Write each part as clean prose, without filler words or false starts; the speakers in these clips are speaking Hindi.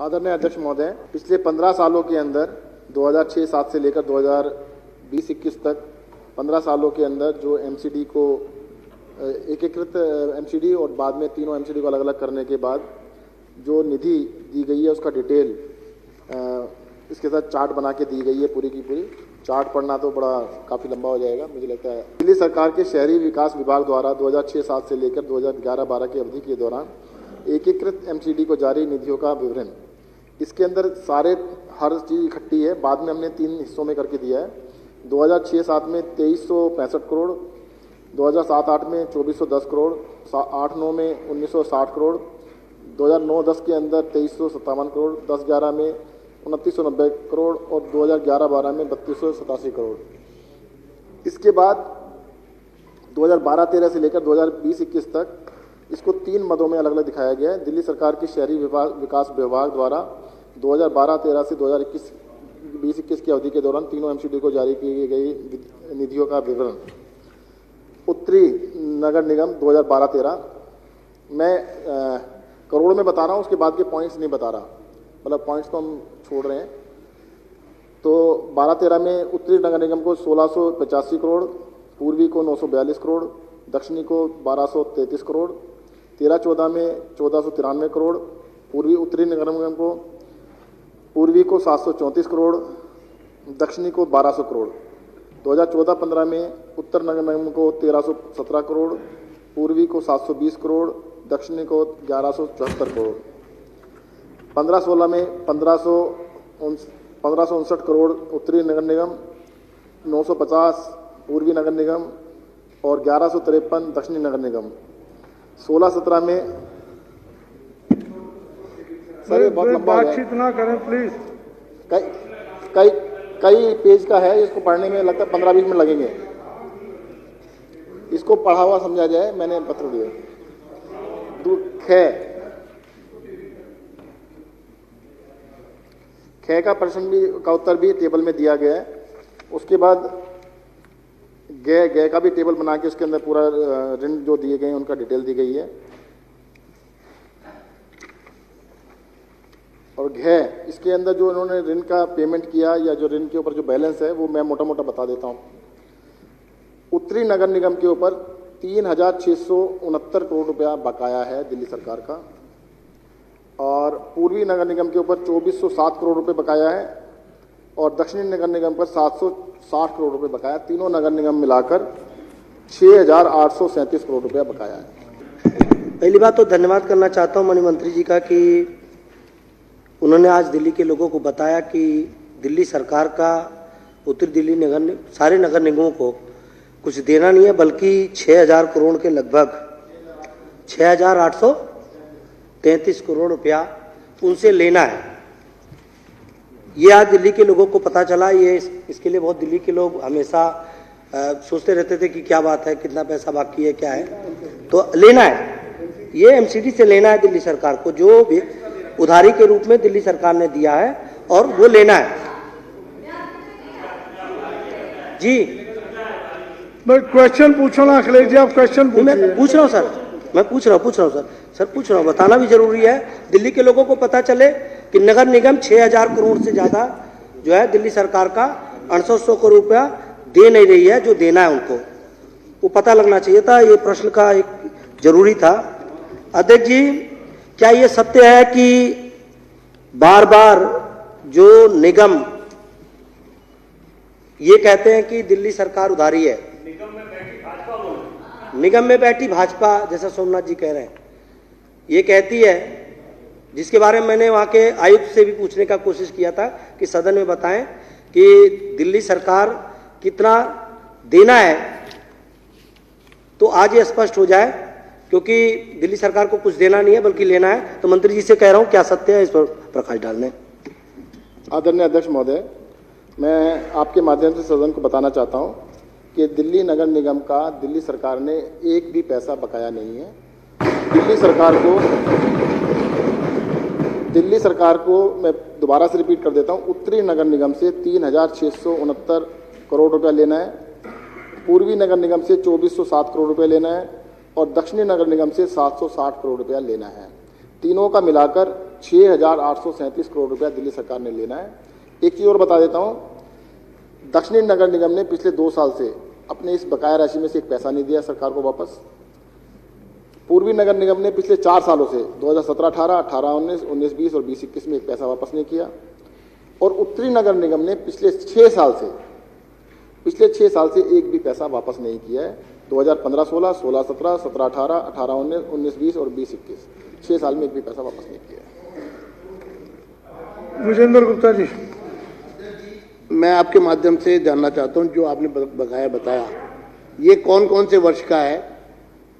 आदरणीय अध्यक्ष महोदय, पिछले 15 सालों के अंदर 2006-07 से लेकर 2020-21 तक 15 सालों के अंदर जो एमसीडी को एकीकृत एमसीडी और बाद में तीनों एमसीडी को अलग अलग करने के बाद जो निधि दी गई है उसका डिटेल इसके साथ चार्ट बना के दी गई है। पूरी की पूरी चार्ट पढ़ना तो बड़ा काफ़ी लंबा हो जाएगा मुझे लगता है। दिल्ली सरकार के शहरी विकास विभाग द्वारा 2006-07 से लेकर 2011-12 की अवधि के दौरान एकीकृत एमसीडी को जारी निधियों का विवरण, इसके अंदर हर चीज़ इकट्ठी है। बाद में हमने 3 हिस्सों में करके दिया है। 2006-07 में 2365 करोड़, 2007-08 में 2410 करोड़, 8-9 में 1960 करोड़, 2009-10 के अंदर 2357 करोड़, 10-11 में 2990 करोड़ और 2011-12 में 3287 करोड़। इसके बाद 2012-13 से लेकर 2020-21 तक इसको 3 मदों में अलग अलग दिखाया गया है। दिल्ली सरकार के शहरी विकास विभाग द्वारा 2012-13 से 2021 की अवधि के दौरान तीनों एमसीडी को जारी की गई निधियों का विवरण। उत्तरी नगर निगम 2012-13 मैं करोड़ में बता रहा हूँ, उसके बाद के पॉइंट्स नहीं बता रहा, मतलब पॉइंट्स तो हम छोड़ रहे हैं। तो 12-13 में उत्तरी नगर निगम को 1685 करोड़, पूर्वी को 942 करोड़, दक्षिणी को 1233 करोड़, 13-14 में 1493 करोड़, पूर्वी उत्तरी नगर निगम को पूर्वी को 734 करोड़, दक्षिणी को 1200 करोड़। 2014-15 में उत्तर नगर निगम को 1317 करोड़, पूर्वी को 720 करोड़, दक्षिणी को 1174 करोड़। 15-16 में 1559 करोड़ उत्तरी नगर निगम, 950 पूर्वी नगर निगम और 1153 दक्षिणी नगर निगम। 16-17 में सर बहुत लंबा बातचीत ना करें प्लीज। कई पेज का है, इसको पढ़ने में लगता है 15-20 मिनट लगेंगे। इसको पढ़ा हुआ समझा जाए, मैंने पत्र दिया। ख का प्रश्न का उत्तर भी टेबल में दिया गया है। उसके बाद ग का भी टेबल बना के उसके अंदर पूरा ऋण जो दिए गए हैं उनका डिटेल दी गई है। और इसके अंदर जो उन्होंने ऋण का पेमेंट किया या जो ऋण के ऊपर जो बैलेंस है वो मैं मोटा मोटा बता देता हूँ। उत्तरी नगर निगम के ऊपर 3669 करोड़ रुपया बकाया है दिल्ली सरकार का, और पूर्वी नगर निगम के ऊपर 2407 करोड़ रुपए बकाया है, और दक्षिणी नगर निगम पर 760 करोड़ रुपए बकाया। तीनों नगर निगम मिलाकर 6837 करोड़ रुपया बकाया है। पहली बात तो धन्यवाद करना चाहता हूं माननीय मंत्री जी का कि उन्होंने आज दिल्ली के लोगों को बताया कि दिल्ली सरकार का उत्तरी दिल्ली सारे नगर निगमों को कुछ देना नहीं है, बल्कि 6000 करोड़ के लगभग 6833 करोड़ रुपया उनसे लेना है। ये आज दिल्ली के लोगों को पता चला। ये इसके लिए बहुत दिल्ली के लोग हमेशा सोचते रहते थे कि क्या बात है, कितना पैसा बाकी है, क्या है, तो लेना है। ये एमसीडी से लेना है दिल्ली सरकार को, जो भी उधारी के रूप में दिल्ली सरकार ने दिया है, और वो लेना है। जी मैं क्वेश्चन पूछो ना अखिलेश जी, आप क्वेश्चन पूछिए। मैं पूछ रहा हूँ सर, मैं पूछ रहा हूँ सर पूछ रहा हूँ, बताना भी जरूरी है। दिल्ली के लोगों को पता चले कि नगर निगम 6000 करोड़ से ज्यादा जो है दिल्ली सरकार का 800 करोड़ रुपया दे नहीं रही है, जो देना है उनको, वो पता लगना चाहिए था। ये प्रश्न का एक जरूरी था। अध्यक्ष जी, क्या ये सत्य है कि बार बार जो निगम ये कहते हैं कि दिल्ली सरकार उधारी है, निगम में बैठी भाजपा, जैसा सोमनाथ जी कह रहे हैं, ये कहती है, जिसके बारे में मैंने वहां के आयुक्त से भी पूछने का कोशिश किया था कि सदन में बताएं कि दिल्ली सरकार कितना देना है, तो आज ये स्पष्ट हो जाए, क्योंकि दिल्ली सरकार को कुछ देना नहीं है बल्कि लेना है। तो मंत्री जी से कह रहा हूं, क्या सत्य है, इस पर प्रकाश डालने। आदरणीय अध्यक्ष महोदय, मैं आपके माध्यम से सदन को बताना चाहता हूं कि दिल्ली नगर निगम का दिल्ली सरकार ने एक भी पैसा बकाया नहीं है। दिल्ली सरकार को मैं दोबारा से रिपीट कर देता हूं, उत्तरी नगर निगम से 3669 करोड़ रुपया लेना है, पूर्वी नगर निगम से 2407 करोड़ रुपया लेना है, और दक्षिणी नगर निगम से 760 करोड़ रुपया लेना है। तीनों का मिलाकर 6,837 करोड़ रुपया दिल्ली सरकार ने लेना है। एक चीज़ और बता देता हूँ, दक्षिणी नगर निगम ने पिछले 2 साल से अपने इस बकाया राशि में से एक पैसा नहीं दिया सरकार को वापस। पूर्वी नगर निगम ने पिछले 4 सालों से 2017-18, 18-19, 19-20 और 20-21 में एक पैसा वापस नहीं किया। और उत्तरी नगर निगम ने पिछले 6 साल से एक भी पैसा वापस नहीं किया है। 2015-16, 16-17, 17-18, 18-19, 19-20 और 20-21 6 साल में एक भी पैसा वापस नहीं किया है। विजेंद्र गुप्ता जी, मैं आपके माध्यम से जानना चाहता हूं, जो आपने बकाया बताया ये कौन कौन से वर्ष का है,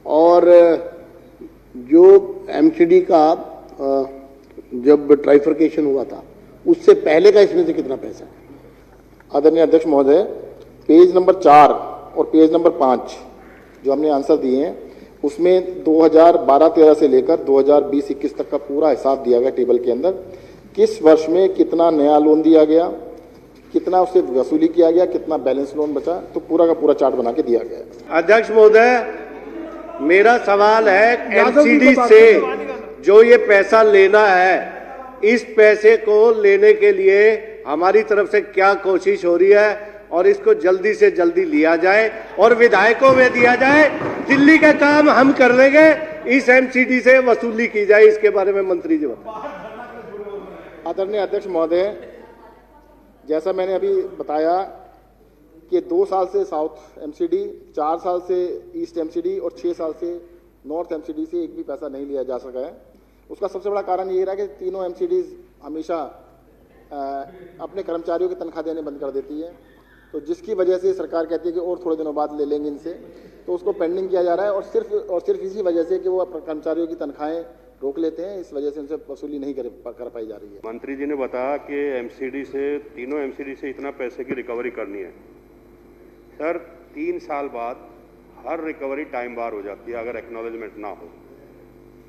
और जो एमसीडी का जब ट्राइफर्केशन हुआ था उससे पहले का इसमें से कितना पैसा है? आदरणीय अध्यक्ष महोदय, पेज नंबर 4 और पेज नंबर 5 जो हमने आंसर दिए हैं उसमें 2012-13 से लेकर 2020-21 तक का पूरा हिसाब दिया गया टेबल के अंदर। किस वर्ष में कितना नया लोन दिया गया, कितना उससे वसूली किया गया, कितना बैलेंस लोन बचा, तो पूरा का पूरा चार्ट बना के दिया गया है। अध्यक्ष महोदय, मेरा सवाल है एमसीडी से जो ये पैसा लेना है, इस पैसे को लेने के लिए हमारी तरफ से क्या कोशिश हो रही है, और इसको जल्दी से जल्दी लिया जाए और विधायकों में दिया जाए। दिल्ली का काम हम कर लेंगे, इस एमसीडी से वसूली की जाए, इसके बारे में मंत्री जी बताएं। आदरणीय अध्यक्ष महोदय, जैसा मैंने अभी बताया कि 2 साल से साउथ एमसीडी, 4 साल से ईस्ट एमसीडी और 6 साल से नॉर्थ एमसीडी से एक भी पैसा नहीं लिया जा सका है। उसका सबसे बड़ा कारण ये रहा कि तीनों एमसीडीज हमेशा अपने कर्मचारियों की तनख्वाह देने बंद कर देती है, तो जिसकी वजह से सरकार कहती है कि और थोड़े दिनों बाद ले लेंगे इनसे, तो उसको पेंडिंग किया जा रहा है। और सिर्फ इसी वजह से कि वो कर्मचारियों की तनख्वाहें रोक लेते हैं, इस वजह से उनसे वसूली नहीं कर पाई जा रही है। मंत्री जी ने बताया कि एमसीडी से, तीनों एमसीडी से इतना पैसे की रिकवरी करनी है। सर 3 साल बाद हर रिकवरी टाइम बार हो जाती है अगर एक्नॉलेजमेंट ना हो।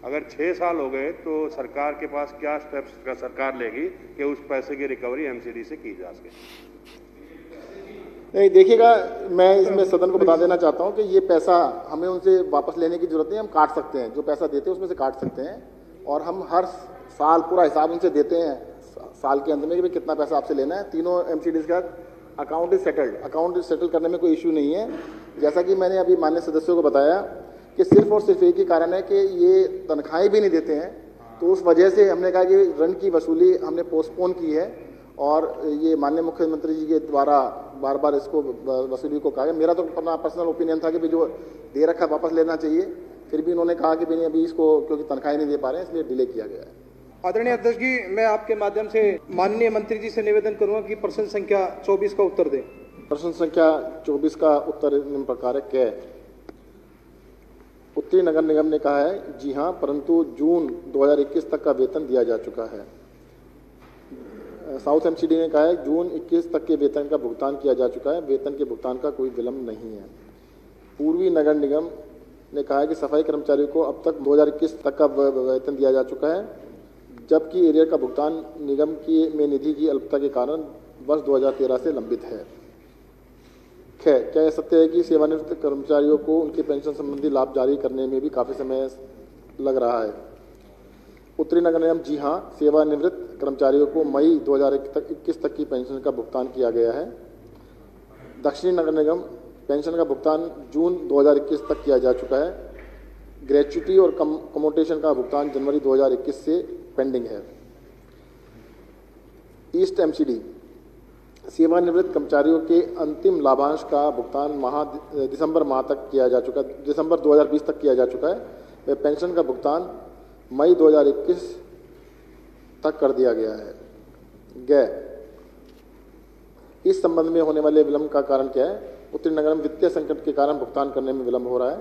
अगर 6 साल हो गए तो सरकार के पास क्या स्टेप्स का सरकार लेगी कि उस पैसे की रिकवरी एमसीडी से की जा सके? नहीं, देखिएगा, मैं इसमें सदन को बता देना चाहता हूं कि ये पैसा हमें उनसे वापस लेने की जरूरत नहीं, हम काट सकते हैं, जो पैसा देते हैं उसमें से काट सकते हैं, और हम हर साल पूरा हिसाब उनसे देते हैं साल के अंत में कि भाई कितना पैसा आपसे लेना है। तीनों एमसीडीज का अकाउंट इज सेटल करने में कोई इश्यू नहीं है। जैसा कि मैंने अभी माननीय सदस्यों को बताया कि सिर्फ और सिर्फ एक ही कारण है कि ये तनख्वाहें भी नहीं देते हैं, तो उस वजह से हमने कहा कि ऋण की वसूली हमने पोस्टपोन की है, और ये माननीय मुख्यमंत्री जी के द्वारा बार बार इसको वसूली को कहा है। मेरा तो अपना पर्सनल ओपिनियन था कि भाई जो दे रखा वापस लेना चाहिए, फिर भी उन्होंने कहा कि भाई अभी इसको क्योंकि तनख्वाहें नहीं दे पा रहे हैं इसलिए डिले किया गया है। आदरणीय अध्यक्ष जी, मैं आपके माध्यम से माननीय मंत्री जी से निवेदन करूंगा कि प्रश्न संख्या 24 का उत्तर दें। प्रश्न संख्या 24 का उत्तर निम्न प्रकार है कि उत्तरी नगर निगम ने कहा है जी हाँ, परंतु जून 2021 तक का वेतन दिया जा चुका है। साउथ एमसीडी ने कहा है जून 21 तक के वेतन का भुगतान किया जा चुका है, वेतन के भुगतान का कोई विलंब नहीं है। पूर्वी नगर निगम ने कहा है कि सफाई कर्मचारियों को अब तक 2021 तक का वेतन दिया जा चुका है, जबकि एरियर का भुगतान निगम की में निधि की अल्पता के कारण वर्ष 2013 से लंबित है। क्या यह सत्य है कि सेवानिवृत्त कर्मचारियों को उनके पेंशन संबंधी लाभ जारी करने में भी काफ़ी समय लग रहा है? उत्तरी नगर निगम जी हाँ, सेवानिवृत्त कर्मचारियों को मई 2021 तक की पेंशन का भुगतान किया गया है। दक्षिणी नगर निगम पेंशन का भुगतान जून 2021 तक किया जा चुका है। ग्रेच्युटी और कमोटेशन का भुगतान जनवरी 2021 से पेंडिंग है। ईस्ट एमसीडी सेवानिवृत्त कर्मचारियों के अंतिम लाभांश का भुगतान दिसंबर माह तक किया जा चुका है, दिसंबर 2020 तक किया जा चुका है। वह पेंशन का भुगतान मई 2021 तक कर दिया गया है। इस संबंध में होने वाले विलंब का कारण क्या है? उत्तरी नगर निगम वित्तीय संकट के कारण भुगतान करने में विलंब हो रहा है।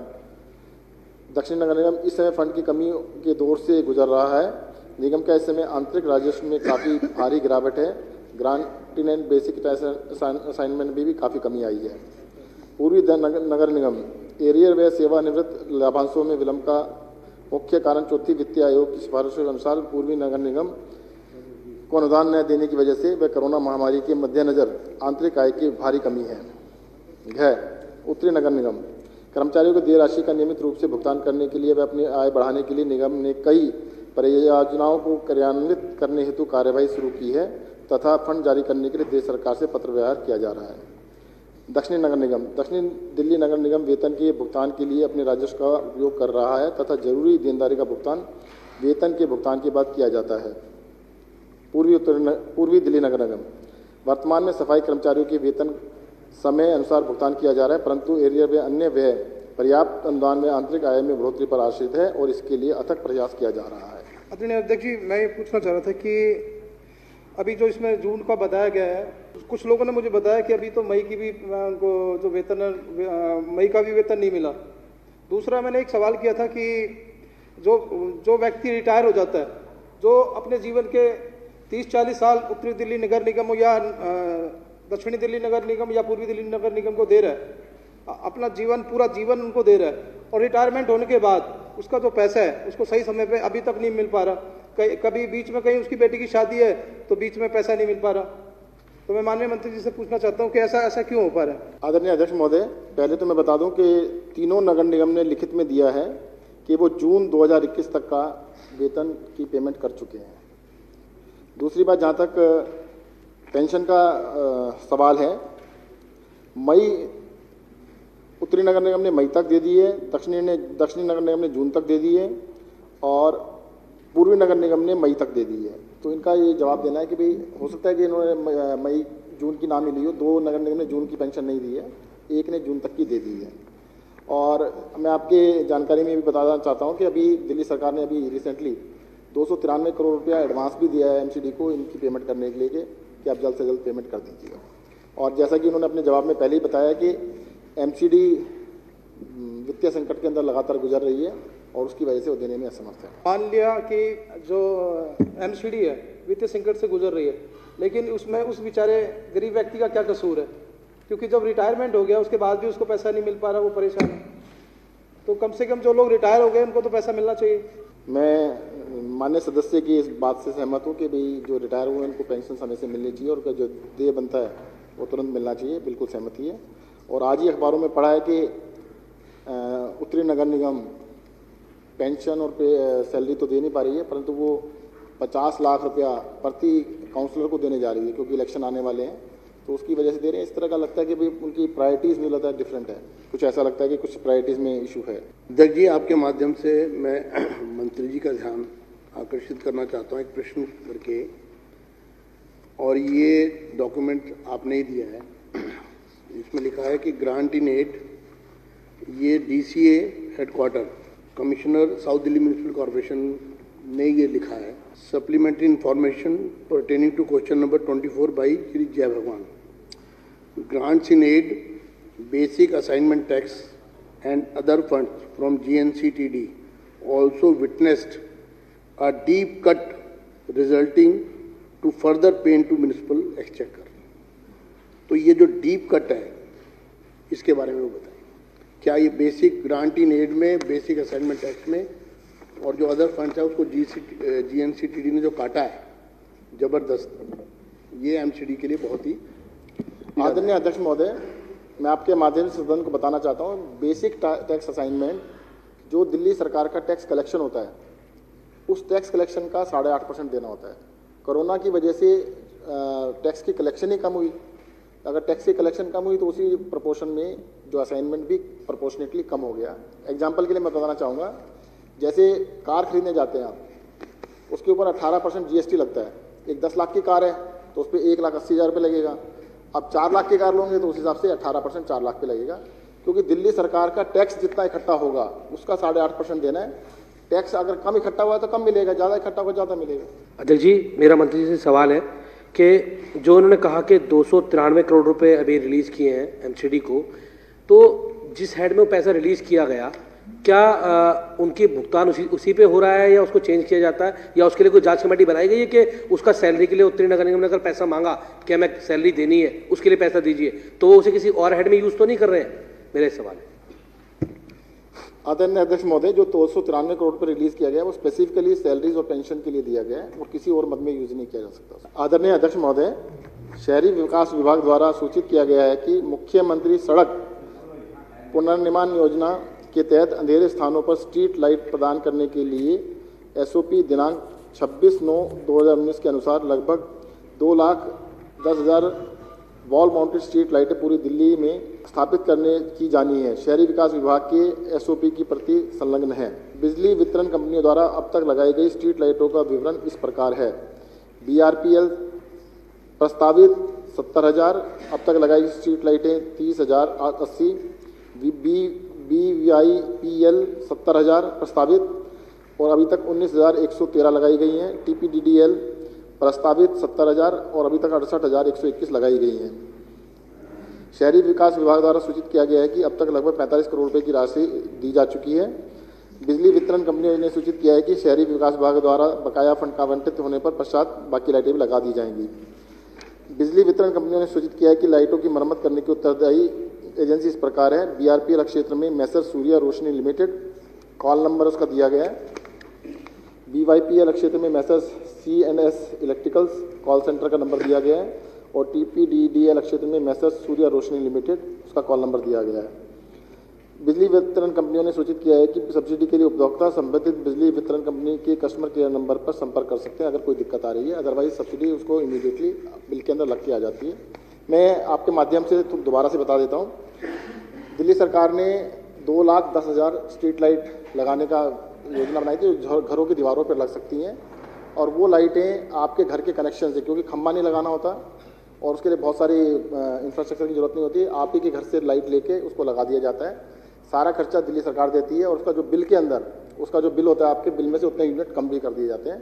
दक्षिण नगर निगम इस समय फंड की कमी के दौर से गुजर रहा है। निगम का इस समय आंतरिक राजस्व में काफ़ी भारी गिरावट है। ग्रांटिंग एंड बेसिक असाइनमेंट में भी काफ़ी कमी आई है। पूर्वी नगर निगम एरियर व सेवानिवृत्त लाभांशों में विलंब का मुख्य कारण चौथी वित्तीय आयोग की सिफारिशों के अनुसार पूर्वी नगर निगम को अनुदान न देने की वजह से व कोरोना महामारी के मद्देनजर आंतरिक आय की भारी कमी है। उत्तरी नगर निगम कर्मचारियों को देय राशि का नियमित रूप से भुगतान करने के लिए व अपनी आय बढ़ाने के लिए निगम ने कई परियोजनाओं को कार्यान्वित करने हेतु कार्यवाही शुरू की है तथा फंड जारी करने के लिए देश सरकार से पत्र व्यवहार किया जा रहा है। दक्षिणी नगर निगम दक्षिणी दिल्ली नगर निगम वेतन के भुगतान के लिए अपने राजस्व का उपयोग कर रहा है तथा जरूरी देनदारी का भुगतान वेतन के भुगतान के बाद किया जाता है। पूर्वी दिल्ली नगर निगम वर्तमान में सफाई कर्मचारियों के वेतन समय अनुसार भुगतान किया जा रहा है, परंतु एरिया में अन्य व्यय पर्याप्त अनुदान में आंतरिक आय में बढ़ोतरी पर आश्रित है और इसके लिए अथक प्रयास किया जा रहा है। आदरणीय अध्यक्ष जी, मैं ये पूछना चाह रहा था कि अभी जो इसमें जून का बताया गया है, कुछ लोगों ने मुझे बताया कि अभी तो मई की भी उनको जो वेतन मई का भी वेतन नहीं मिला। दूसरा मैंने एक सवाल किया था कि जो व्यक्ति रिटायर हो जाता है, जो अपने जीवन के 30-40 साल उत्तरी दिल्ली नगर निगम या दक्षिणी दिल्ली नगर निगम या पूर्वी दिल्ली नगर निगम को दे रहा है, अपना जीवन पूरा जीवन उनको दे रहा है, और रिटायरमेंट होने के बाद उसका जो पैसा है उसको सही समय पे अभी तक नहीं मिल पा रहा। कभी बीच में कहीं उसकी बेटी की शादी है तो बीच में पैसा नहीं मिल पा रहा। तो मैं माननीय मंत्री जी से पूछना चाहता हूँ कि ऐसा क्यों हो पा रहा है। आदरणीय अध्यक्ष महोदय, पहले तो मैं बता दूं कि तीनों नगर निगम ने लिखित में दिया है कि वो जून 2021 तक का वेतन की पेमेंट कर चुके हैं। दूसरी बात, जहाँ तक पेंशन का सवाल है, उत्तरी नगर निगम ने मई तक दे दी है, दक्षिणी नगर निगम ने जून तक दे दी है और पूर्वी नगर निगम ने मई तक दे दी है। तो इनका ये जवाब देना है कि भाई हो सकता है कि इन्होंने मई जून की ना मिली हो, 2 नगर निगम ने जून की पेंशन नहीं दी है, एक ने जून तक की दे दी है। और मैं आपके जानकारी में भी बताना चाहता हूँ कि अभी दिल्ली सरकार ने अभी रिसेंटली 293 करोड़ रुपया एडवांस भी दिया है एमसीडी को इनकी पेमेंट करने के लिए कि आप जल्द से जल्द पेमेंट कर दीजिएगा। और जैसा कि उन्होंने अपने जवाब में पहले ही बताया कि एमसीडी वित्तीय संकट के अंदर लगातार गुजर रही है और उसकी वजह से वो देने में असमर्थ है। मान लिया कि जो एमसीडी है वित्तीय संकट से गुजर रही है, लेकिन उसमें उस बेचारे गरीब व्यक्ति का क्या कसूर है? क्योंकि जब रिटायरमेंट हो गया उसके बाद भी उसको पैसा नहीं मिल पा रहा, वो परेशान है। तो कम से कम जो लोग रिटायर हो गए उनको तो पैसा मिलना चाहिए। मैं माननीय सदस्य की इस बात से सहमत हूँ कि भाई जो रिटायर हुए उनको पेंशन समय से मिलनी चाहिए और जो देय बनता है वो तुरंत मिलना चाहिए, बिल्कुल सहमति है। और आज ही अखबारों में पढ़ा है कि उत्तरी नगर निगम पेंशन और सैलरी तो दे नहीं पा रही है, परंतु वो 50 लाख रुपया प्रति काउंसलर को देने जा रही है क्योंकि इलेक्शन आने वाले हैं, तो उसकी वजह से दे रहे हैं। इस तरह का लगता है कि भाई उनकी प्रायोरिटीज़ मुझे लगता है डिफरेंट है, कुछ ऐसा लगता है कि कुछ प्रायोरिटीज़ में इशू है। अध्यक्ष जी, आपके माध्यम से मैं मंत्री जी का ध्यान आकर्षित करना चाहता हूँ एक प्रश्न करके, और ये डॉक्यूमेंट आपने ही दिया है। इसमें लिखा है कि ग्रांट इन एड, ये DCA headquarter commissioner south Delhi municipal corporation ने ये लिखा है। Supplementary information pertaining to question number 24 by Shri Jai Bhagwan. Grants in aid, basic assignment tax and other funds from GNCTD also witnessed a deep cut resulting to further pain to municipal exchequer। तो ये जो डीप कट है इसके बारे में वो बताएं। क्या ये बेसिक ग्रांट इन एड में, बेसिक असाइनमेंट टैक्स में और जो अदर फंड्स है उसको GNCTD ने जो काटा है जबरदस्त, ये एमसीडी के लिए बहुत ही। आदरणीय अध्यक्ष महोदय, मैं आपके माध्यम से सदन को बताना चाहता हूँ, बेसिक टैक्स असाइनमेंट जो दिल्ली सरकार का टैक्स कलेक्शन होता है, उस टैक्स कलेक्शन का 8.5% देना होता है। कोरोना की वजह से टैक्स की कलेक्शन ही कम हुई। अगर टैक्स की कलेक्शन कम हुई तो उसी प्रोपोर्शन में जो असाइनमेंट भी प्रोपोर्शनेटली कम हो गया। एग्जाम्पल के लिए मैं बताना चाहूँगा, जैसे कार खरीदने जाते हैं आप, उसके ऊपर 18% GST लगता है। एक 10 लाख की कार है तो उस पर 1,80,000 रुपये लगेगा। अब 4 लाख की कार लोगे तो उस हिसाब से 18% 4 लाख पे लगेगा, क्योंकि दिल्ली सरकार का टैक्स जितना इकट्ठा होगा उसका 8.5% देना है। टैक्स अगर कम इकट्ठा हुआ तो कम मिलेगा, ज़्यादा इकट्ठा हुआ ज़्यादा मिलेगा। अध्यक्ष जी, मेरा मंत्री जी से सवाल है कि जो उन्होंने कहा कि 293 करोड़ रुपए अभी रिलीज़ किए हैं एमसीडी को, तो जिस हेड में वो पैसा रिलीज़ किया गया, क्या उनकी भुगतान उसी पे हो रहा है या उसको चेंज किया जाता है, या उसके लिए कोई जांच कमेटी बनाई गई है कि उसका सैलरी के लिए उत्तरी नगर निगम ने अगर पैसा मांगा कि हमें सैलरी देनी है, उसके लिए पैसा दीजिए, तो वो उसे किसी और हेड में यूज़ तो नहीं कर रहे हैं? मेरा सवाल है। आदरणीय अध्यक्ष महोदय, जो 293 करोड़ पर रिलीज किया गया वो स्पेसिफिकली सैलरीज और पेंशन के लिए दिया गया है और किसी और मद में यूज नहीं किया जा सकता। आदरणीय अध्यक्ष महोदय, शहरी विकास विभाग द्वारा सूचित किया गया है कि मुख्यमंत्री सड़क पुनर्निर्माण योजना के तहत अंधेरे स्थानों पर स्ट्रीट लाइट प्रदान करने के लिए SOP दिनांक 26/9/2019 के अनुसार लगभग 2,10,000 वॉल माउंटेड स्ट्रीट लाइटें पूरी दिल्ली में स्थापित करने की जानी है। शहरी विकास विभाग के SOP की प्रति संलग्न है। बिजली वितरण कंपनियों द्वारा अब तक लगाई गई स्ट्रीट लाइटों का विवरण इस प्रकार है। BRPL प्रस्तावित 70,000, अब तक लगाई स्ट्रीट लाइटें 30,080, BVIPL 70,000 प्रस्तावित और अभी तक 19,113 लगाई गई हैं। TPDDL प्रस्तावित 70,000 और अभी तक 68,121 लगाई गई हैं। शहरी विकास विभाग द्वारा सूचित किया गया है कि अब तक लगभग 45 करोड़ रुपए की राशि दी जा चुकी है। बिजली वितरण कंपनियों ने सूचित किया है कि शहरी विकास विभाग द्वारा बकाया फंड का आवंटित होने पर पश्चात बाकी लाइटें भी लगा दी जाएंगी। बिजली वितरण कंपनियों ने सूचित किया है कि लाइटों की मरम्मत करने की उत्तरदायी एजेंसी इस प्रकार है। BRPL क्षेत्र में मैसर सूर्या रोशनी लिमिटेड, कॉल नंबर उसका दिया गया है। BYPL क्षेत्र में Messrs C&S electricals, call centre का नंबर दिया गया है। और TPDDL क्षेत्र में मैसर्स सूर्या रोशनी लिमिटेड, उसका कॉल नंबर दिया गया है। बिजली वितरण कंपनियों ने सूचित किया है कि सब्सिडी के लिए उपभोक्ता संबंधित बिजली वितरण कंपनी के कस्टमर केयर नंबर पर संपर्क कर सकते हैं अगर कोई दिक्कत आ रही है। अदरवाइज सब्सिडी उसको इमीडिएटली बिल के अंदर लग के आ जाती है। मैं आपके माध्यम से दोबारा से बता देता हूँ, दिल्ली सरकार ने 2,10,000 स्ट्रीट लाइट लगाने का योजना बनाई थी जो घरों की दीवारों पर लग सकती हैं। और वो लाइटें आपके घर के कनेक्शन से, क्योंकि खंबा नहीं लगाना होता और उसके लिए बहुत सारी इंफ्रास्ट्रक्चर की जरूरत नहीं होती, आप ही के घर से लाइट लेके उसको लगा दिया जाता है। सारा खर्चा दिल्ली सरकार देती है और उसका जो बिल के अंदर उसका जो बिल होता है आपके बिल में से उतने यूनिट कम भी कर दिए जाते हैं।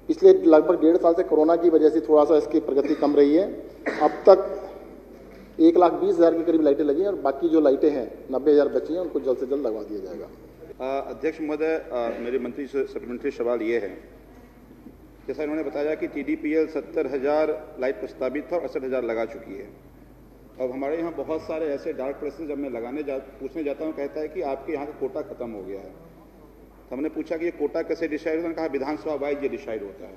पिछले लगभग 1.5 साल से कोरोना की वजह से थोड़ा सा इसकी प्रगति कम रही है। अब तक 1,20,000 के करीब लाइटें लगी हैं और बाकी जो लाइटें हैं 90,000 बची हैं, उनको जल्द से जल्द लगवा दिया जाएगा। अध्यक्ष महोदय, मेरे मंत्री से सप्लीमेंट्री सवाल ये है, जैसा इन्होंने बताया कि TDPL 70,000 लाइट प्रस्तावित था और 68,000 लगा चुकी है। अब हमारे यहाँ बहुत सारे ऐसे डार्क प्लेसेस जब मैं पूछने जाता हूँ, कहता है कि आपके यहाँ का कोटा खत्म हो गया है। तो हमने पूछा कि ये कोटा कैसे डिसाइड होता है, कहा विधानसभा वाइज ये डिसाइड होता है।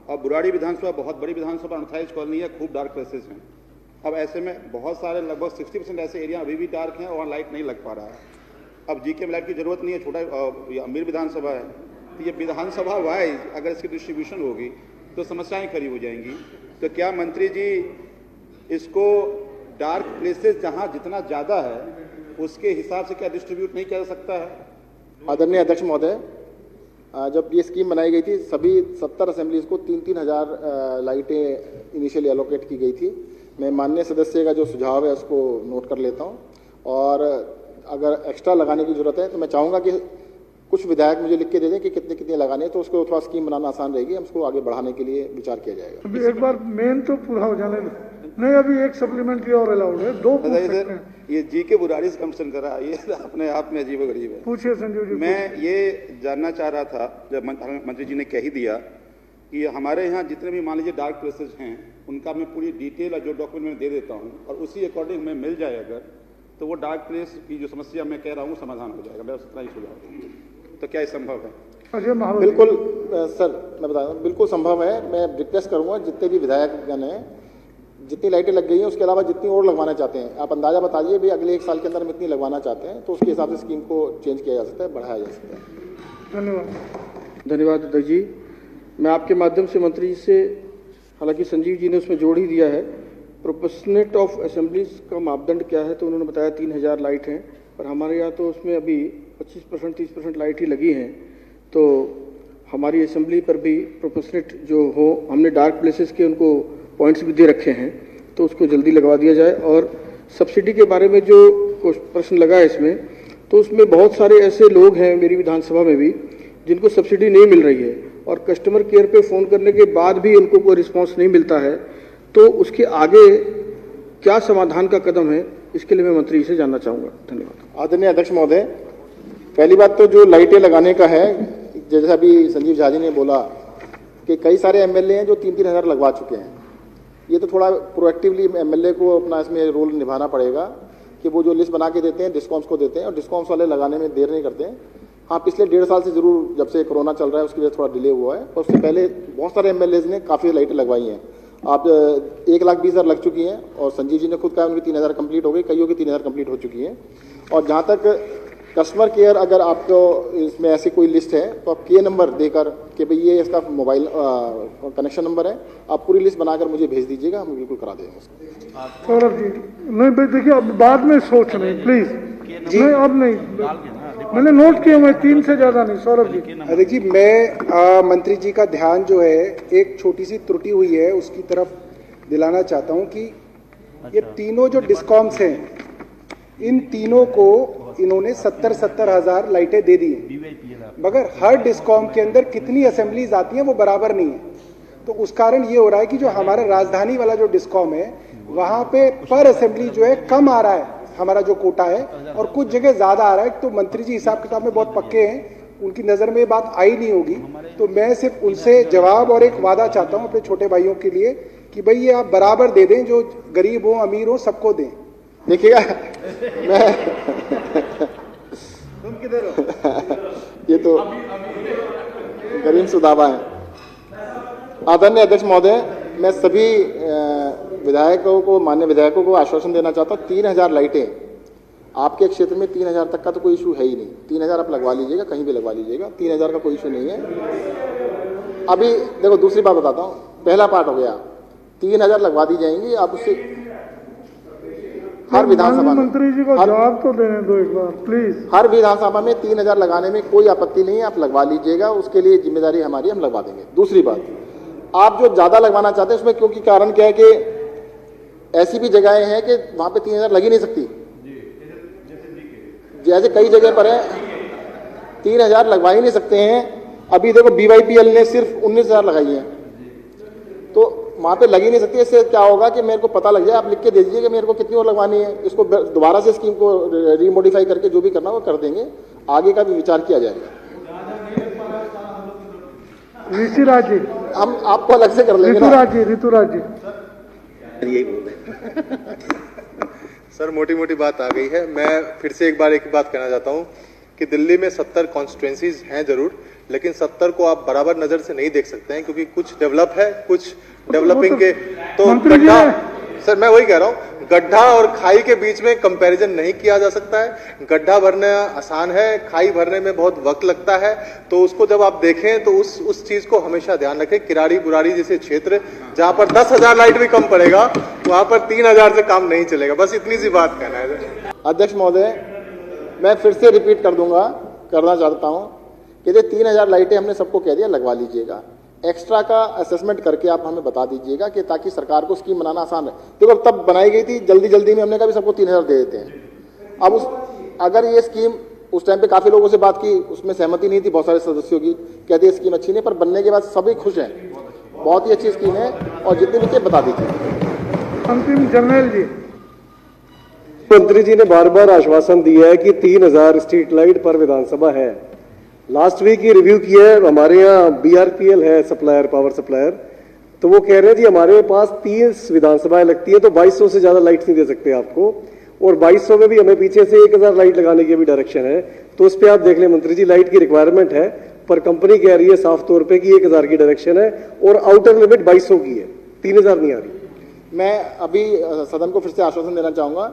अब बुराड़ी विधानसभा बहुत बड़ी विधानसभा, 28 कॉलोनी है, खूब डार्क प्लेसेस हैं। अब ऐसे में बहुत सारे लगभग 60% ऐसे एरिया अभी भी डार्क हैं और लाइट नहीं लग पा रहा है। अब GK में लाइट की जरूरत नहीं है, छोटा अमीर विधानसभा है, तो ये विधानसभा वाइज अगर इसकी डिस्ट्रीब्यूशन होगी तो समस्याएं खड़ी हो जाएंगी। तो क्या मंत्री जी इसको डार्क प्लेसेस जहां जितना ज़्यादा है उसके हिसाब से क्या डिस्ट्रीब्यूट नहीं किया जा सकता है? आदरणीय अध्यक्ष महोदय, जब ये स्कीम बनाई गई थी सभी 70 असेंबलीज को 3-3 हज़ार लाइटें इनिशियली एलोकेट की गई थी। मैं माननीय सदस्य का जो सुझाव है उसको नोट कर लेता हूँ और अगर एक्स्ट्रा लगाने की जरूरत है तो मैं चाहूँगा कि कुछ विधायक मुझे लिख के दे दें कि कितने कितने लगाने, तो उसको थोड़ा स्कीम बनाना आसान रहेगी, हम उसको आगे बढ़ाने के लिए विचार किया जाएगा। अभी एक बार मेन तो पूरा हो जाने नहीं, अभी एक सप्लीमेंट्री और अलाउड है, 2 पूछ सकते हैं। ये GK बुराड़ी से कंपन करा, ये अपने आप में अजीब गरीब है। पूछिए संजीव जी। मैं ये जानना चाह रहा था, जब मंत्री जी ने कह ही दिया कि हमारे यहाँ जितने भी मान लीजिए डार्क प्लेसेस हैं उनका मैं पूरी डिटेल और जो डॉक्यूमेंट मैं दे देता हूँ और उसी अकॉर्डिंग मैं मिल जाए अगर, तो वो डार्क प्लेस की जो समस्या मैं कह रहा हूँ समाधान हो जाएगा। मेरा उतना ही सुझाव। तो क्या ये संभव है? बिल्कुल सर, मैं बता दूं, बिल्कुल संभव है। मैं रिक्वेस्ट करूंगा जितने भी विधायकगण हैं, जितनी लाइटें लग गई हैं उसके अलावा जितनी और लगवाना चाहते हैं, आप अंदाजा बता दीजिए भी अगले 1 साल के अंदर हम इतनी लगवाना चाहते हैं, तो उसके हिसाब से स्कीम को चेंज किया जा सकता है, बढ़ाया जा सकता है। धन्यवाद अध्यक्ष जी। मैं आपके माध्यम से मंत्री जी से, हालांकि संजीव जी ने उसमें जोड़ ही दिया है, प्रोपोर्शनेट ऑफ असेंबलीज का मापदंड क्या है, तो उन्होंने बताया 3,000 लाइट हैं, पर हमारे यहाँ तो उसमें अभी 25% 30% लाइट ही लगी हैं। तो हमारी असेंबली पर भी प्रोपोर्शनेट जो हो, हमने डार्क प्लेसेस के उनको पॉइंट्स भी दे रखे हैं, तो उसको जल्दी लगवा दिया जाए। और सब्सिडी के बारे में जो प्रश्न लगा है इसमें, तो उसमें बहुत सारे ऐसे लोग हैं मेरी विधानसभा में भी जिनको सब्सिडी नहीं मिल रही है और कस्टमर केयर पे फ़ोन करने के बाद भी उनको कोई रिस्पांस नहीं मिलता है। तो उसके आगे क्या समाधान का कदम है, इसके लिए मैं मंत्री जी से जानना चाहूँगा। धन्यवाद। आदरणीय अध्यक्ष महोदय, पहली बात तो जो लाइटें लगाने का है, जैसा अभी संजीव झा जी ने बोला कि कई सारे MLA हैं जो 3-3 हज़ार लगवा चुके हैं। ये तो थोड़ा प्रोएक्टिवली MLA को अपना इसमें रोल निभाना पड़ेगा कि वो जो लिस्ट बना के देते हैं डिस्कॉम्स को देते हैं और डिस्कॉम्स वाले लगाने में देर नहीं करते हैं। हाँ, पिछले 1.5 साल से जरूर जब से कोरोना चल रहा है उसकी वजह से थोड़ा डिले हुआ है, और उससे पहले बहुत सारे MLAs ने काफ़ी लाइटें लगवाई हैं। आप 1,20,000 लग चुकी हैं और संजीव जी ने खुद कहा उनकी 3,000 कंप्लीट हो गई, कईयों की 3,000 कंप्लीट हो चुकी हैं। और जहाँ तक कस्टमर केयर, अगर आपको इसमें ऐसी कोई लिस्ट है तो आप के नंबर देकर कि भाई ये इसका मोबाइल कनेक्शन नंबर है, आप पूरी लिस्ट बनाकर मुझे भेज दीजिएगा, हम बिल्कुल करा देंगे उसको। सौरभ जी नहीं भाई, देखिए अब बाद में सोच रहे प्लीज, नहीं अब नहीं, मैंने नोट किया, मैं 3 से ज्यादा नहीं। सौरभ जी देखिए, मैं मंत्री जी का ध्यान जो है एक छोटी सी त्रुटि हुई है उसकी तरफ दिलाना चाहता हूं कि ये तीनों जो डिस्कॉम्स हैं, इन तीनों को इन्होंने 70-70 हजार लाइटें दे दी हैं, मगर हर डिस्कॉम के अंदर कितनी असेंबलीज आती हैं वो बराबर नहीं है। तो उस कारण ये हो रहा है कि जो हमारा राजधानी वाला जो डिस्कॉम है वहां पे पर असेंबली जो है कम आ रहा है, हमारा जो कोटा है, और कुछ जगह ज्यादा आ रहा है। तो मंत्री जी हिसाब किताब में बहुत पक्के हैं, उनकी नजर में ये बात आई नहीं होगी। तो मैं सिर्फ उनसे जवाब और एक वादा चाहता हूं अपने छोटे भाइयों के लिए कि भाई ये आप बराबर दे दें, जो गरीब हो अमीर हो सबको दें। देखिएगा मैं तुम किधर हो? ये तो गरीब सुदामा है। आदरणीय अध्यक्ष महोदय, मैं सभी विधायकों को, माननीय विधायकों को आश्वासन देना चाहता हूँ, 3000 लाइटें आपके क्षेत्र में, 3000 तक का तो कोई इशू है ही नहीं। 3000 आप लगवा लीजिएगा, कहीं भी लगवा लीजिएगा, 3000 का कोई इशू नहीं है। अभी देखो दूसरी बात बताता हूँ, पहला पार्ट हो गया, 3000 लगवा दी जाएंगी, आप उससे हर विधानसभा में, मंत्री जी को जवाब तो देने दो एक बार प्लीज। हर विधानसभा में 3000 लगाने में कोई आपत्ति नहीं है, आप लगवा लीजिएगा, उसके लिए जिम्मेदारी हमारी, हम लगवा देंगे। दूसरी बात, आप जो ज्यादा लगवाना चाहते हैं उसमें क्योंकि कारण क्या है कि ऐसी भी जगहें हैं कि वहां पे 3000 लग ही नहीं सकती, जैसे कई जगह पर है 3000 लगवा ही नहीं सकते हैं। अभी देखो BYPL ने सिर्फ 19,000 लगाई है, तो वहां पे लगी नहीं सकती। इससे क्या होगा कि मेरे को पता लग जाए, आप लिख के दे दीजिए कि मेरे को कितनी और लगवानी है, इसको दोबारा से स्कीम को रीमोडिफाई करके जो भी करना वो कर देंगे, आगे का भी विचार किया जाएगा। ऋषिराज जी, हम आपको अलग से कर लेंगे ना। ऋतुराज जी सर, मोटी मोटी बात आ गई है। मैं फिर से एक बात कहना चाहता हूँ कि दिल्ली में 70 कॉन्स्टिट्यूएंसीज हैं जरूर, लेकिन 70 को आप बराबर नजर से नहीं देख सकते हैं, क्योंकि कुछ डेवलप है, कुछ डेवलपिंग के। तो गड्ढा, सर मैं वही कह रहा हूँ, गड्ढा और खाई के बीच में कंपैरिजन नहीं किया जा सकता है। गड्ढा भरना आसान है, खाई भरने में बहुत वक्त लगता है। तो उसको जब आप देखें तो उस चीज को हमेशा ध्यान रखें। किराड़ी बुराड़ी जैसे क्षेत्र जहां पर 10,000 लाइट भी कम पड़ेगा, वहां पर 3000 से काम नहीं चलेगा। बस इतनी सी बात कहना है। अध्यक्ष महोदय, मैं फिर से रिपीट करना चाहता हूं कि ये 3000 लाइटें हमने सबको कह दिया लगवा लीजिएगा, एक्स्ट्रा का असेसमेंट करके आप हमें बता दीजिएगा कि ताकि सरकार को स्कीम बनाना आसान है। देखो तब बनाई गई थी जल्दी में, हमने कहा भी सबको 3000 दे देते हैं। अब अगर ये स्कीम उस टाइम पे काफी लोगों से बात की, उसमें सहमति नहीं थी बहुत सारे सदस्यों की, कहते हैं स्कीम अच्छी नहीं, पर बनने के बाद सभी खुश हैं, बहुत ही अच्छी स्कीम है और जितने भी थे बता दीजिए। अंतिम जनरल जी, मंत्री जी ने बार बार आश्वासन दिया है कि 3000 स्ट्रीट लाइट पर विधानसभा है। लास्ट वीक ही रिव्यू किया है, हमारे यहाँ BRPL है सप्लायर, पावर सप्लायर, तो वो कह रहे हैं जी हमारे पास 30 विधानसभाएं लगती है तो 2200 से ज्यादा लाइट नहीं दे सकते आपको, और 2200 में भी हमें पीछे से 1000 लाइट लगाने की भी डायरेक्शन है। तो उस पर आप देख लें मंत्री जी, लाइट की रिक्वायरमेंट है, पर कंपनी कह रही है साफ तौर पर कि 1000 की डायरेक्शन है और आउटर लिमिट 2200 की है, 3000 नहीं आ रही। मैं अभी सदन को फिर से आश्वासन देना चाहूंगा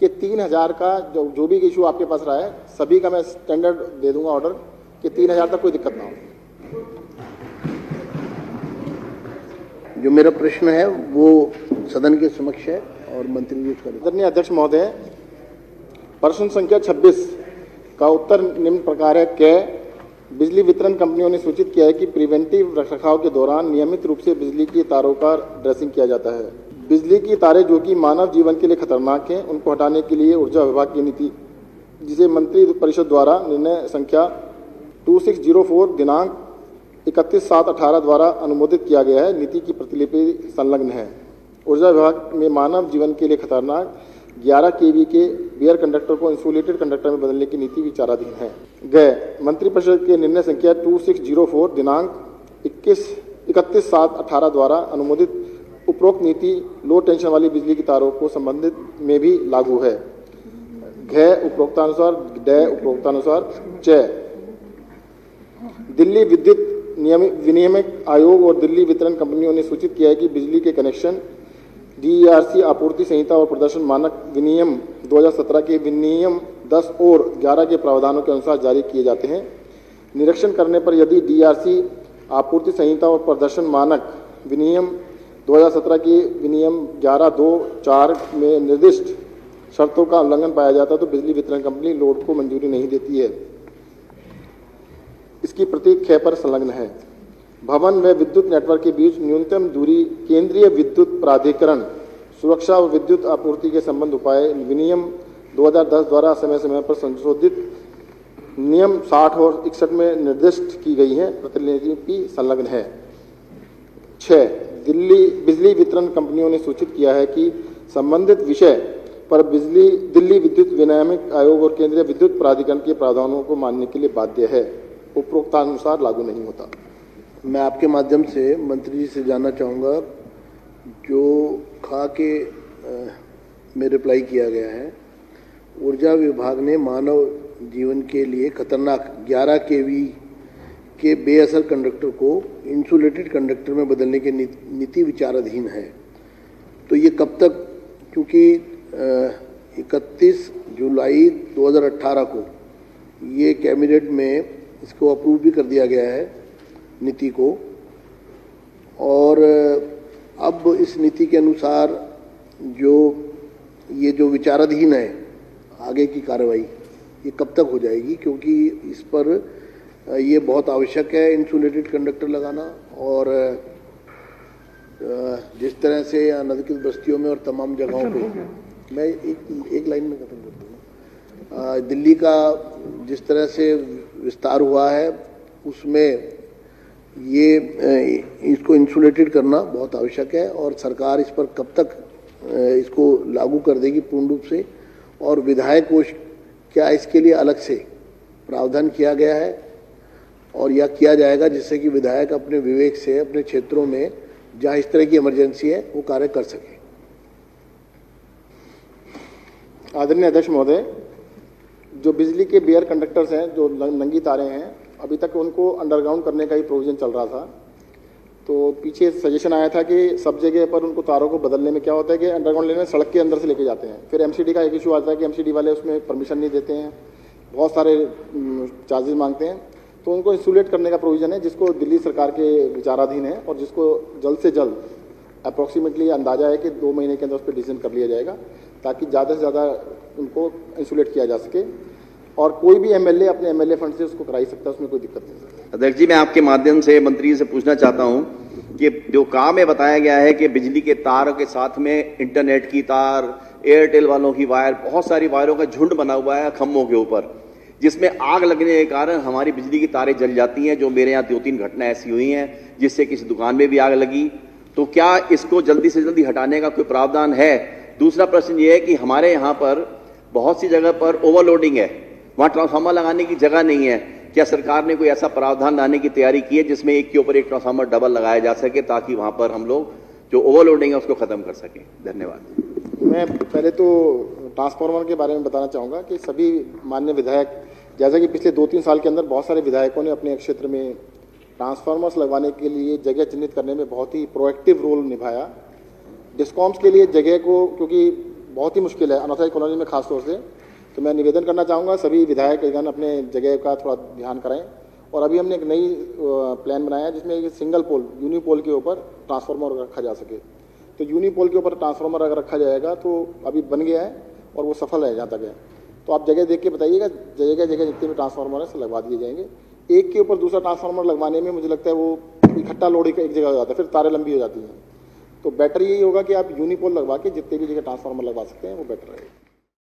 कि 3000 का जो भी इशू आपके पास रहा है, सभी का मैं स्टैंडर्ड दे दूंगा ऑर्डर कि 3000 तक कोई दिक्कत ना हो। जो मेरा प्रश्न है वो सदन के समक्ष है और मंत्री जी उसका। आदरणीय अध्यक्ष महोदय, प्रश्न संख्या 26 का उत्तर निम्न प्रकार है कि बिजली वितरण कंपनियों ने सूचित किया है कि प्रिवेंटिव रखरखाव के दौरान नियमित रूप से बिजली की तारों का ड्रेसिंग किया जाता है। बिजली की तारें जो कि मानव जीवन के लिए खतरनाक हैं, उनको हटाने के लिए ऊर्जा विभाग की नीति, जिसे मंत्री परिषद द्वारा निर्णय संख्या 2604 दिनांक 31/7/18 द्वारा अनुमोदित किया गया है, नीति की प्रतिलिपि संलग्न है। ऊर्जा विभाग में मानव जीवन के लिए खतरनाक 11 kV के बियर कंडक्टर को इंसुलेटेड कंडक्टर में बदलने की नीति विचाराधीन है। मंत्रिपरिषद के निर्णय संख्या 2604 दिनांक 31/7/18 द्वारा अनुमोदित उपरोक्त नीति लो टेंशन वाली बिजली की तारों को संबंधित में भी लागू है। उपरोक्तानुसार उपरोक्तानुसार दिल्ली विद्युत विनियामक आयोग और दिल्ली वितरण कंपनियों ने सूचित किया है कि बिजली के कनेक्शन DERC आपूर्ति संहिता और प्रदर्शन मानक विनियम 2017 के विनियम 10 और 11 के प्रावधानों के अनुसार जारी किए जाते हैं। निरीक्षण करने पर यदि DRC आपूर्ति संहिता और प्रदर्शन मानक विनियम 2017 की विनियम 11(2)(4) में निर्दिष्ट शर्तों का उल्लंघन पाया जाता है तो बिजली वितरण कंपनी लोड को मंजूरी नहीं देती है। इसकी प्रति ख पर संलग्न है। भवन व विद्युत नेटवर्क के बीच न्यूनतम दूरी केंद्रीय विद्युत प्राधिकरण सुरक्षा और विद्युत आपूर्ति के संबंध उपाय विनियम 2010 द्वारा समय समय पर संशोधित नियम 60 और 61 में निर्दिष्ट की गई है प्रतिलिपि संलग्न है। 6. बिजली वितरण कंपनियों ने सूचित किया है कि संबंधित विषय पर दिल्ली विद्युत विनियामक आयोग और केंद्रीय विद्युत प्राधिकरण के प्रावधानों को मानने के लिए बाध्य है, उपरोक्तानुसार लागू नहीं होता। मैं आपके माध्यम से मंत्री जी से जानना चाहूँगा, जो खा के में रिप्लाई किया गया है, ऊर्जा विभाग ने मानव जीवन के लिए खतरनाक 11 kV के बेअसर कंडक्टर को इंसुलेटेड कंडक्टर में बदलने की नीति विचाराधीन है। तो ये कब तक, क्योंकि 31 जुलाई 2018 को ये कैबिनेट में इसको अप्रूव भी कर दिया गया है नीति को, और अब इस नीति के अनुसार जो विचाराधीन है आगे की कार्रवाई ये कब तक हो जाएगी, क्योंकि इस पर ये बहुत आवश्यक है इंसुलेटेड कंडक्टर लगाना। और जिस तरह से अनधिकृत बस्तियों में और तमाम जगहों पे, मैं एक लाइन में खत्म कर दूँगा, दिल्ली का जिस तरह से विस्तार हुआ है उसमें ये इसको इंसुलेटेड करना बहुत आवश्यक है, और सरकार इस पर कब तक इसको लागू कर देगी पूर्ण रूप से, और विधायक कोष क्या इसके लिए अलग से प्रावधान किया गया है और या किया जाएगा, जिससे कि विधायक अपने विवेक से अपने क्षेत्रों में जहां इस तरह की इमरजेंसी है वो कार्य कर सके। आदरणीय अध्यक्ष महोदय, जो बिजली के बेयर कंडक्टर्स हैं, जो नंगी तारें हैं, अभी तक उनको अंडरग्राउंड करने का ही प्रोविजन चल रहा था। तो पीछे सजेशन आया था कि सब जगह पर उनको तारों को बदलने में क्या होता है कि अंडरग्राउंड लेने सड़क के अंदर से लेके जाते हैं, फिर MCD का एक इशू आता है कि MCD वाले उसमें परमिशन नहीं देते हैं, बहुत सारे चार्जेस मांगते हैं। तो उनको इंसुलेट करने का प्रोविजन है, जिसको दिल्ली सरकार के विचाराधीन है, और जिसको जल्द से जल्द अप्रॉक्सीमेटली अंदाजा है कि 2 महीने के अंदर उस पर डिसीजन कर लिया जाएगा, ताकि ज़्यादा से ज़्यादा उनको इंसुलेट किया जा सके। और कोई भी MLA अपने MLA फंड से उसको कराई सकता है, उसमें कोई दिक्कत नहीं। अध्यक्ष जी, मैं आपके माध्यम से मंत्री से पूछना चाहता हूं कि जो काम में बताया गया है कि बिजली के तार के साथ में इंटरनेट की तार, एयरटेल वालों की वायर, बहुत सारी वायरों का झुंड बना हुआ है खम्भों के ऊपर, जिसमें आग लगने के कारण हमारी बिजली की तारें जल जाती हैं। जो मेरे यहाँ 2-3 घटना ऐसी हुई हैं जिससे किसी दुकान में भी आग लगी। तो क्या इसको जल्दी से जल्दी हटाने का कोई प्रावधान है? दूसरा प्रश्न ये है कि हमारे यहाँ पर बहुत सी जगह पर ओवरलोडिंग है, वहाँ ट्रांसफार्मर लगाने की जगह नहीं है। क्या सरकार ने कोई ऐसा प्रावधान लाने की तैयारी की है जिसमें एक के ऊपर एक ट्रांसफार्मर डबल लगाया जा सके, ताकि वहाँ पर हम लोग जो ओवरलोडिंग है उसको खत्म कर सकें? धन्यवाद। मैं पहले तो ट्रांसफार्मर के बारे में बताना चाहूँगा कि सभी माननीय विधायक, जैसा कि पिछले 2-3 साल के अंदर बहुत सारे विधायकों ने अपने क्षेत्र में ट्रांसफार्मर्स लगवाने के लिए जगह चिन्हित करने में बहुत ही प्रोएक्टिव रोल निभाया। डिस्कॉम्स के लिए जगह को, क्योंकि बहुत ही मुश्किल है अनऑथराइज्ड कॉलोनी में खास तौर से, तो मैं निवेदन करना चाहूँगा सभी विधायकगण अपने जगह का थोड़ा ध्यान करें। और अभी हमने एक नई प्लान बनाया है जिसमें एक सिंगल पोल, यूनिपोल के ऊपर ट्रांसफार्मर रखा जा सके। तो यूनिपोल के ऊपर ट्रांसफार्मर अगर रखा जाएगा तो अभी बन गया है और वो सफल है जहाँ तक है। तो आप जगह देख के बताइएगा, जगह जगह जितने भी ट्रांसफार्मर है सब लगवा दिए जाएंगे। एक के ऊपर दूसरा ट्रांसफार्मर लगवाने में मुझे लगता है वो इकट्ठा लोड एक जगह हो जाता है, फिर तारें लंबी हो जाती हैं। तो बेटर यही होगा कि आप यूनिपोल लगवा के जितने भी जगह ट्रांसफार्मर लगवा सकते हैं वो बेटर रहेगा।